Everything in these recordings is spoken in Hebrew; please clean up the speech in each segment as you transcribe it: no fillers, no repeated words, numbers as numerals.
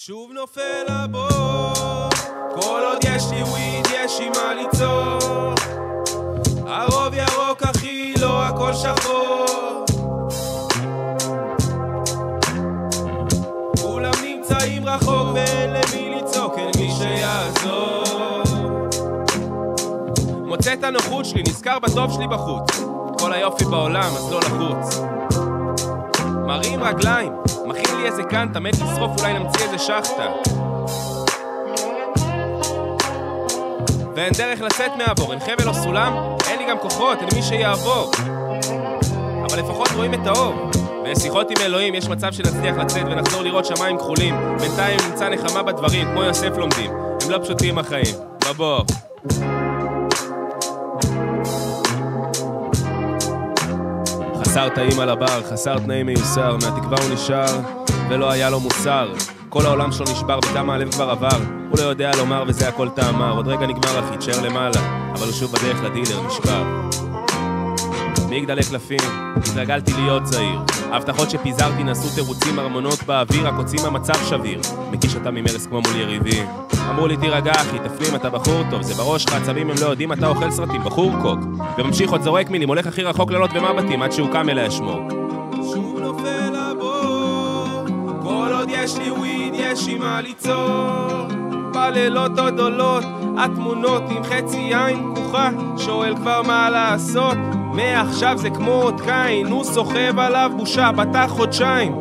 שוב נופל הבור, כל עוד יש לי וויד יש לי מה ליצור. הרוב ירוק אחי, לא הכל שחור. כולם נמצאים רחוק ואין למי לצעוק, אין מי שיעזור. מוצא את הנוחות שלי, נזכר בטוב שלי בחוץ. כל היופי בעולם, אז לא לחוץ. מרים רגליים, מכין לי איזה קנטה, מת לשרוף, אולי נמציא איזה שחטה. ואין דרך לצאת מהבור, אין חבל או סולם, אין לי גם כוחות, אין מי שיעבור. אבל לפחות רואים את האור. בשיחות עם אלוהים יש מצב שנצליח לצאת ונחזור לראות שמיים כחולים. בינתיים נמצא נחמה בדברים, כמו יוסף לומדים. הם לא פשוטים החיים, בבור. חסר טעים על הבר, חסר תנאים מיוסר, מהתקווה הוא נשאר ולא היה לו מוסר. כל העולם שלו נשבר וכמה הלב כבר עבר, הוא לא יודע לומר וזה הכל טעמר. עוד רגע נגמר אחי, תשאר למעלה, אבל הוא שוב בדרך לדילר נשבר. מגדלי קלפים, התרגלתי להיות זהיר, ההבטחות שפיזרתי נעשו תירוצים, ארמונות באוויר, הקוצים המצב שביר, מקיש אותם ממרס כמו מול יריבים. אמרו לי תירגע אחי, תפנים אתה בחור טוב, זה בראש לך, עצבים הם לא יודעים, אתה אוכל סרטים, בחור קוק. וממשיך עוד זורק מילים, הולך הכי רחוק לילות ומבטים עד שהוא קם אליה אשמור. שוב נופל הבור, כל עוד יש לי וויד יש לי מה ליצור. בלילות עוד עולות התמונות עם חצי עין פקוחה, שואל כבר מה לעשות, מעכשיו זה כמו עוד קין, הוא סוחב עליו בושה, בטח חודשיים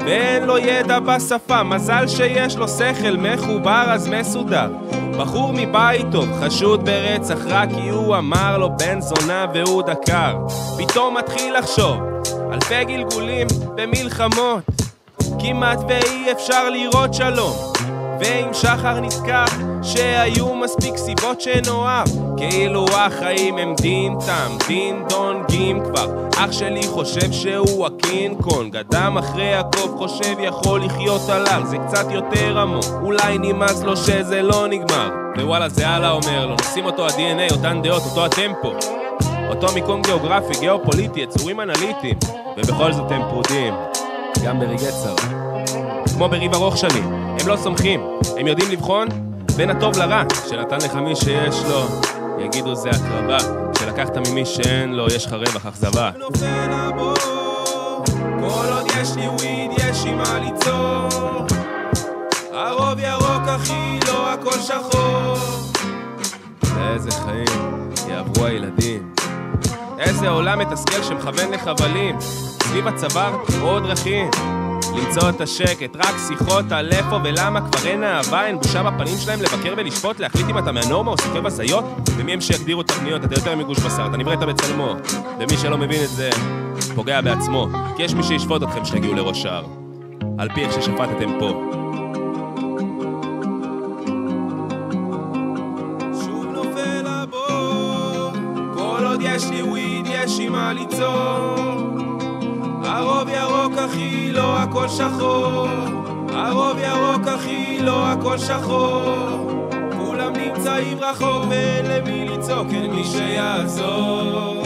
ואין לו ידע בשפה, מזל שיש לו שכל מחובר אז מסודר. בחור מבית טוב, חשוד ברצח רק כי הוא אמר לו בן זונה והוא דקר. פתאום מתחיל לחשוב אלפי גלגולים במלחמות, כמעט ואי אפשר לראות שלום. ועם שחר נזכר שהיו מספיק סיבות שנאהב, כאילו החיים הם דין תם, דין דון קים כבר. אח שלי חושב שהוא הקינג קונג, אדם אחרי יעקב חושב יכול לחיות עליו, זה קצת יותר עמוק, אולי נמאס לו שזה לא נגמר. ווואלה זה הלאה אומר לו, נשים אותו ה-DNA, אותן דעות, אותו הטמפו, אותו מיקום גיאוגרפי, גיאופוליטי, יצורים אנליטיים, ובכל זאת הם פרודים, גם ברגעי צרה. כמו בריב ארוך שנים, הם לא סומכים, הם יודעים לבחון בין הטוב לרע, שנתן לך מי שיש לו, יגידו זה הקרבה, שלקחת ממי שאין לו, יש לך רווח אכזבה. נופל הבור, כל עוד יש לי וויד יש לי מה ליצור. הרוב ירוק אחי, לא הכל שחור. איזה חיים יעברו הילדים, איזה עולם מתסכל שמכוון לחבלים, סביב הצוואר עוד דרכים למצוא את השקט, רק שיחות על איפה ולמה, כבר אין אהבה, אין בושה בפנים שלהם לבקר ולשפוט, להחליט אם אתה מהנורמה או סוחב הזיות, ומי הם שיגדירו תבניות, אתה יותר מגוש בשר, אתה נבראת בצלמו, ומי שלא מבין את זה פוגע בעצמו, כי יש מי שישפוט אתכם שתגיעו לראש ההר, על פי איך ששפטתם פה. שוב נופל הבור, כל עוד יש לי וויד יש לי מה ליצור. הרוב ירוק אחי, לא הכל שחור. הרוב ירוק אחי, לא הכל שחור. כולם נמצאים רחוק ואין למי לצעוק, אין מי שיעזור.